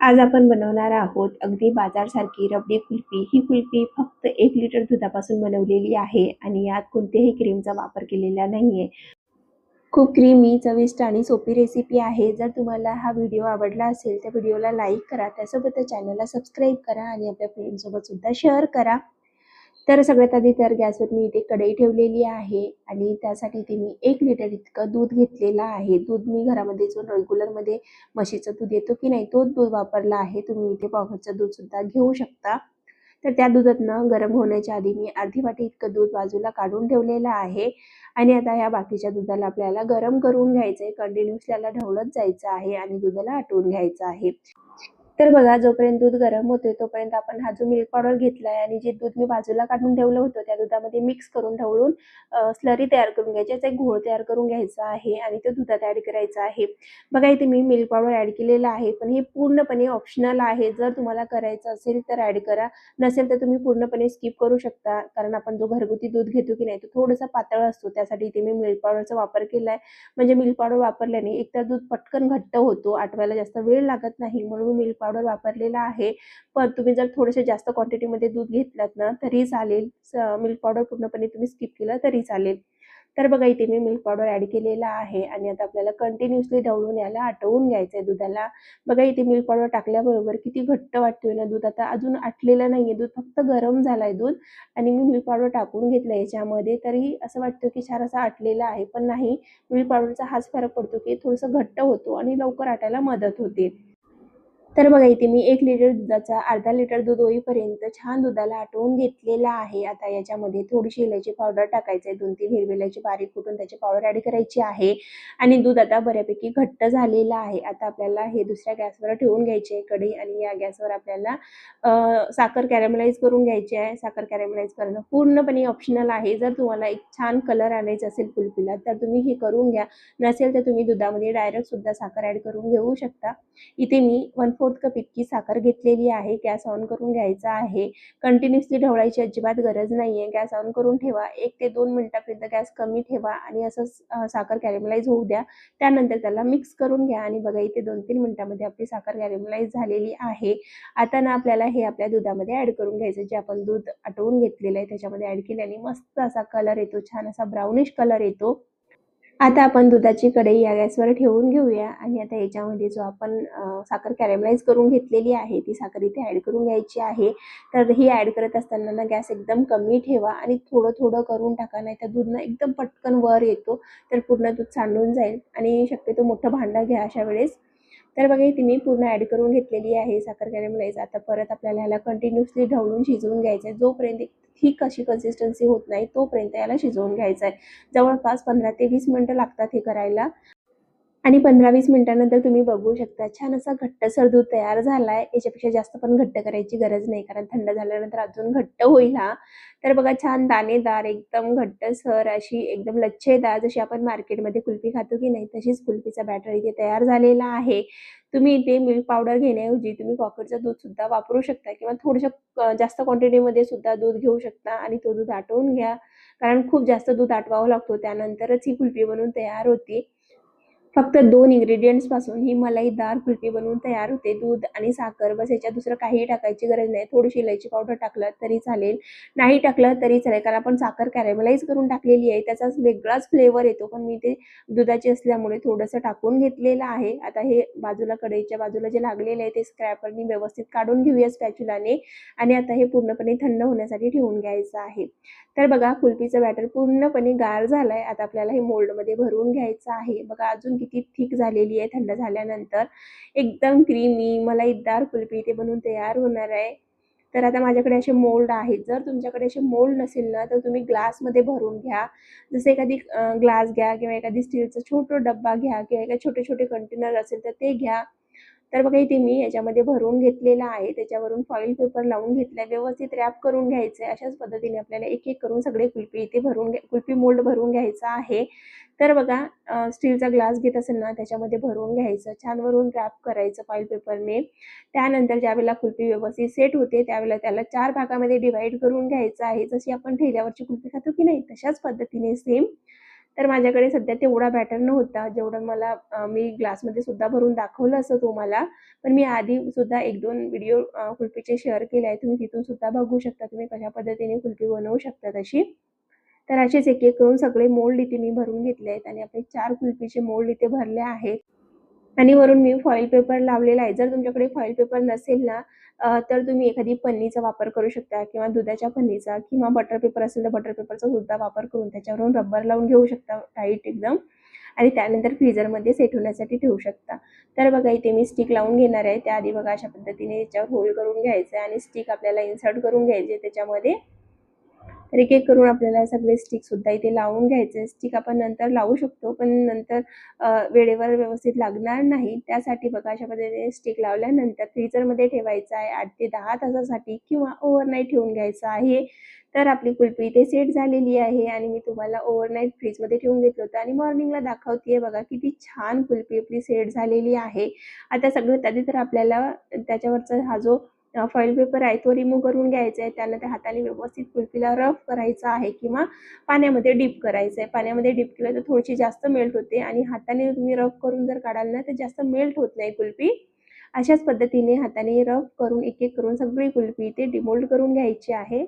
आज आपण बनवणार आहोत अगदी बाजारसारखी रबडी कुल्फी। ही कुल्फी फक्त 1 लिटर दुधापासून बनवलेली आहे आणि यात कोणत्याही क्रीमचा वापर केलेला नाहीये। खूप क्रीमी, चविष्ट आणि सोपी रेसिपी आहे। जर तुम्हाला हा व्हिडिओ आवडला असेल तर व्हिडिओला लाईक करा, त्यासोबत चॅनलला सबस्क्राईब करा आणि आपल्या फ्रेंड्ससोबत सुद्धा शेअर करा। तर सगळ्यात आधी तर गॅसवर मी इथे कढई ठेवलेली आहे आणि त्यासाठी इथे मी 1 लिटर इतकं दूध घेतलेलं आहे। दूध मी घरामध्ये जो रेग्युलरमध्ये म्हशीचं दूध येतो की नाही तोच दूध वापरला आहे। तुम्ही इथे पावडरचं दूध सुद्धा घेऊ शकता। तर त्या दुधातनं गरम होण्याच्या आधी मी अर्धी वाटी इतकं दूध बाजूला काढून ठेवलेलं आहे आणि आता या बाकीच्या दुधाला आपल्याला गरम करून घ्यायचं आहे। कंटिन्युअसली याला ढवळत जायचं आहे आणि दुधाला आटवून घ्यायचं आहे। तर बघा, जोपर्यंत दूध गरम होते तोपर्यंत आपण हा जो मिल्क पावडर घेतलाय आणि जे दूध मी बाजूला काढून ठेवलं होतं त्या दुधामध्ये मिक्स करून ढवळून स्लरी तयार करून घ्यायची, याचा एक घोळ तयार करून घ्यायचा आहे आणि तो दुधात ऍड करायचा आहे। बघा, इथे मी मिल्क पावडर ऍड केलेला आहे, पण हे पूर्णपणे ऑप्शनल आहे। जर तुम्हाला करायचं असेल तर ऍड करा, नसेल तर तुम्ही पूर्णपणे स्किप करू शकता। कारण आपण जो घरगुती दूध घेतो की नाही तो थोडासा पातळ असतो, त्यासाठी इथे मी मिल्क पावडरचा वापर केलाय। म्हणजे मिल्क पावडर वापरल्याने एकतर दूध पटकन घट्ट होतो, आटवायला जास्त वेळ लागत नाही, म्हणून मिल्क पावडर वापरलेला आहे। पण तुम्ही जर थोडेसे जास्त क्वांटिटीमध्ये दूध घेतलात ना तरी चालेल, मिल्क पावडर पूर्णपणे तुम्ही स्किप केलं तरी चालेल। तर बघा, इथे मी मिल्क पावडर ऍड केलेला आहे आणि आता आपल्याला कंटिन्युअसली ढवळून याला आटवून घ्यायचंय दुधाला। बघा, इथे मिल्क पावडर टाकल्याबरोबर किती घट्ट वाटतोय ना दूध। आता अजून आटलेलं नाहीये दूध, फक्त गरम झालाय दूध आणि मी मिल्क पावडर टाकून घेतलं याच्यामध्ये, तरी असं वाटतं की छान असा आटलेला आहे, पण नाही। मिल्क पावडरचा हाच फरक पडतो की थोडंसं घट्ट होतो आणि लवकर आटायला मदत होते। तर बघा, इथे मी 1 लिटर दुधाचा अर्धा लिटर दूध होईपर्यंत छान दुधाला आटवून घेतलेला आहे। आता याच्यामध्ये थोडीशी इलायची पावडर टाकायची आहे, 2-3 हिरवी इलायची बारीक कुटून त्याची पावडर ऍड करायची आहे आणि दूध आता बऱ्यापैकी घट्ट झालेलं आहे। आता आपल्याला हे दुसऱ्या गॅसवर ठेवून घ्यायची आहे कढई आणि या गॅसवर आपल्याला साखर कॅरमलाइज करून घ्यायची आहे। साखर कॅरमलाइज करणं पूर्णपणे ऑप्शनल आहे। जर तुम्हाला एक छान कलर आणायचा असेल कुल्फीला तर तुम्ही हे करून घ्या, नसेल तर तुम्ही दुधामध्ये डायरेक्ट सुद्धा साखर ऍड करून घेऊ शकता। इथे मी 1/4 कप इतकी साखर घेतलेली आहे। गॅस ऑन करून घ्यायचा आहे। कंटिन्युअसली ढवळायची अजिबात गरज नाहीये। गॅस ऑन करून ठेवा, 1 ते 2 मिनिटापर्यंत गॅस कमी ठेवा आणि असंच साखर कॅरमलाइज होऊ द्या। त्यानंतर त्याला मिक्स करून घ्या आणि बघा, इथे 2-3 मिनिटांमध्ये आपली साखर कॅरमलाइज झालेली आहे। आता ना आपल्याला हे आपल्या दुधामध्ये ऍड करून घ्यायचं, जे आपण दूध आटवून घेतलेलं आहे त्याच्यामध्ये ऍड केल्याने मस्त असा कलर येतो, छान असा ब्राउनिश कलर येतो। आता आपण दुधाची कढई या गॅसवर ठेवून घेऊया आणि आता याच्यामध्ये जो आपण साखर कॅरमलाइज करून घेतलेली आहे ती साखर इथे ऍड करून घ्यायची आहे। तर ही ऍड करत असताना ना गॅस एकदम कमी ठेवा आणि थोडं थोडं करून टाका, नाही तर दूध ना एकदम पटकन वर येतो, तर पूर्ण दूध सांडून जाईल आणि शक्यतो मोठं भांडं घ्या अशा वेळेस। तर बघा, इथे मी पूर्ण ऍड करून घेतलेली आहे साखर कॅरमलाइज। आता परत आपल्याला ह्याला कंटिन्युअसली ढवळून शिजवून घ्यायचं आहे, जोपर्यंत थिक अशी कन्सिस्टन्सी होत नाही तोपर्यंत याला शिजवून घ्यायचं आहे। जवळपास 15 ते 20 मिनिटं लागतात हे करायला आणि 15-20 मिनिटांनंतर तुम्ही बघू शकता छान असा घट्टसर दूध तयार झालाय। याच्यापेक्षा जास्त पण घट्ट करायची गरज नाही, कारण थंड झाल्यानंतर अजून घट्ट होईल हा। तर बघा, छान दाणेदार एकदम घट्टसर अशी एकदम लच्छेदार जशी आपण मार्केटमध्ये कुल्फी खातो की नाही तशीच कुल्फीचा बॅटर इथे तयार झालेला आहे। तुम्ही इथे मिल्क पावडर घेण्याऐवजी तुम्ही पॉकेटचं दूध सुद्धा वापरू शकता किंवा थोडंसं जास्त क्वांटिटीमध्ये सुद्धा दूध घेऊ शकता आणि तो दूध आटवून घ्या, कारण खूप जास्त दूध आटवावं लागतो, त्यानंतरच ही कुल्फी बनवून तयार होते। फक्त 2 इन्ग्रेडियंट्स पासून ही मलाईदार कुल्फी बनवून तयार होते, दूध आणि साखर बस। याच्यात दुसरं काहीही टाकायची गरज नाही। थोडीशी इलायची पावडर टाकलं तरी चालेल, नाही टाकलं तरी चालेल, कारण आपण साखर कॅरमलाइज करून टाकलेली आहे, त्याचा वेगळाच फ्लेवर येतो। पण मी ते दुधाची असल्यामुळे थोडंसं टाकून घेतलेलं आहे। आता हे बाजूला कढईच्या बाजूला जे लागलेले आहे ते स्क्रॅपरनी व्यवस्थित काढून घेऊया स्पॅच्युलाने आणि आता हे पूर्णपणे थंड होण्यासाठी ठेवून घ्यायचं आहे। तर बघा, कुल्फीचं बॅटर पूर्णपणे गार झालंय। आता आपल्याला हे मोल्डमध्ये भरून घ्यायचं आहे। बघा, अजून किती थिक झालेली आहे थंड झाल्यानंतर, एकदम क्रीमी मलाईदार कुल्फी इथे बनवून तयार होणार आहे। तर आता माझ्याकडे असे मोल्ड आहेत, जर तुमच्याकडे असे मोल्ड नसेल ना तर तुम्ही ग्लासमध्ये भरून घ्या। जसं एखादी ग्लास घ्या किंवा एखादी स्टीलचा छोटा डब्बा घ्या किंवा एखादे छोटे छोटे कंटेनर असेल तर ते घ्या। तर बघा, इथे मी याच्यामध्ये भरून घेतलेला आहे, त्याच्यावरून फॉइल पेपर लावून घेतलाय, व्यवस्थित रॅप करून घ्यायचं आहे। अशाच पद्धतीने आपल्याला एक एक करून सगळे कुल्फी इथे कुल्फी मोल्ड भरून घ्यायचा आहे। तर बघा, स्टीलचा ग्लास घेत असेल ना त्याच्यामध्ये भरून घ्यायचं, छान वरून रॅप करायचं फॉइल पेपरने। त्यानंतर ज्यावेळेला कुल्फी व्यवस्थित सेट होते त्यावेळेला त्याला 4 भागामध्ये डिवाइड करून घ्यायचं आहे, जशी आपण ठेल्यावरची कुल्फी खातो की नाही तशाच पद्धतीने सेम तर माझ्याकडे सध्या तेवढा बॅटर नव्हता जेवढं मला मी ग्लासमध्ये सुद्धा भरून दाखवलं असं तुम्हाला. पण मी आधी सुद्धा 1-2 व्हिडिओ कुल्फीचे शेअर केले आहे. तुम्ही तिथून सुद्धा बघू शकता तुम्ही कशा पद्धतीने कुल्फी बनवू शकता तशी. तर असेच एक-एक करून सगळे मोल्ड इथे मी भरून घेतले आहेत आणि आपले 4 कुल्फीचे मोल्ड इथे भरले आहेत. आणि वरून मी फॉइल पेपर लावलेला आहे. जर तुमच्याकडे फॉइल पेपर नसेल ना तर तुम्ही एखादी पन्नीचा वापर करू शकता किंवा दुधाच्या पन्नीचा किंवा बटर पेपर असेल तर बटर पेपरचा सुद्धा वापर करून त्याच्यावरून रबर लावून घेऊ शकता टाईट एकदम आणि त्यानंतर फ्रीझरमध्ये सेट होण्यासाठी ठेवू शकता. तर बघा इथे मी स्टिक लावून घेणार आहे. त्याआधी बघा अशा पद्धतीने याच्यावर होल करून घ्यायचं आहे आणि स्टिक आपल्याला इन्सर्ट करून घ्यायचे त्याच्यामध्ये. तर एक-एक करून आपल्याला सगळे स्टिकसुद्धा इथे लावून घ्यायचे. स्टिक आपण नंतर लावू शकतो, पण नंतर वेळेवर व्यवस्थित लागणार नाही. त्यासाठी बघा अशा पद्धतीने स्टिक लावल्यानंतर फ्रीझरमध्ये ठेवायचं आहे 8 ते 10 तासासाठी किंवा ओव्हरनाईट ठेवून घ्यायचं आहे. तर आपली कुल्फी इथे सेट झालेली आहे आणि मी तुम्हाला ओव्हरनाईट फ्रीजमध्ये ठेवून घेतलं होतं आणि मॉर्निंगला दाखवते बघा किती छान कुल्फी आपली सेट झालेली आहे. आता सगळ्यात आधी तर आपल्याला त्याच्यावरचा हा जो फॉइल पेपर आहे तो रिमूव्ह करून घ्यायचा आहे. त्यानंतर हाताने व्यवस्थित कुल्फीला रफ करायचा आहे किंवा पाण्यामध्ये डिप करायचं आहे. पाण्यामध्ये डिप केलं तर थोडीशी जास्त मेल्ट होते आणि हाताने तुम्ही रफ करून जर काढाल ना तर जास्त मेल्ट होत नाही कुल्फी. अशाच पद्धतीने हाताने रफ करून एक-एक करून सगळी कुल्फी इथे डिमोल्ड करून घ्यायची आहे.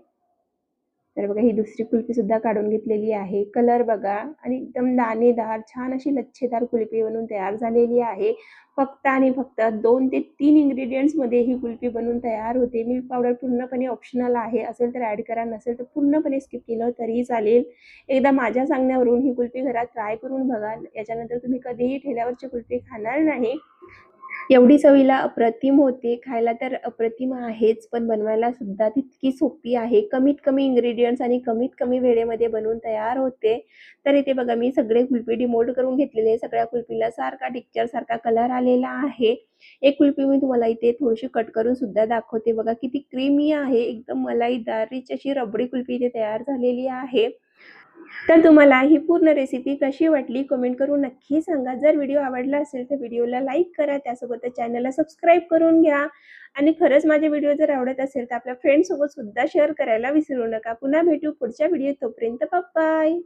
तर बघा ही दुसरी कुल्फी सुद्धा काढून घेतलेली आहे. कलर बघा आणि एकदम दाणेदार छान अशी लच्छेदार कुल्फी बनून तयार झालेली आहे. फक्त आणि फक्त 2 ते 3 इन्ग्रीडियंट्समध्ये ही कुल्फी बनून तयार होते. मिल्क पावडर पूर्णपणे ऑप्शनल आहे. असेल तर ॲड करा, नसेल तर पूर्णपणे स्किप केलं तरीही चालेल. एकदा माझ्या सांगण्यावरून ही कुल्फी घरात ट्राय करून बघा. याच्यानंतर तुम्ही कधीही ठेल्यावरची कुल्फी खाणार नाही. एवढी चवीला अप्रतिम होते. खायला तर अप्रतिम आहेच, पण बनवायला सुद्धा तितकी सोपी आहे. कमीत कमी इन्ग्रीडियंट्स आणि कमीत कमी वेळेमध्ये बनवून तयार होते. तर इथे बघा मी सगळे कुल्फी डिमोल्ड करून घेतलेले आहे. सगळ्या कुल्फीला सारखा टेक्स्चरसारखा कलर आलेला आहे. एक कुल्फी मी तुम्हाला इथे थोडीशी कट करून सुद्धा दाखवते. बघा किती क्रीमी आहे. एकदम मलाईदार रिच अशी रबडी कुल्फी इथे तयार झालेली आहे. तर तुम्हाला ही पूर्ण रेसिपी कशी वाटली कमेंट करून नक्की सांगा. जर व्हिडिओ आवडला असेल तर व्हिडिओला लाईक करा. त्यासोबतच चॅनलला सबस्क्राईब करून घ्या आणि खरंच माझे व्हिडिओ जर आवडत असेल तर आपल्या फ्रेंड्ससोबत सुद्धा शेअर करायला विसरू नका. पुन्हा भेटू पुढच्या व्हिडिओत. तोपर्यंत बाय.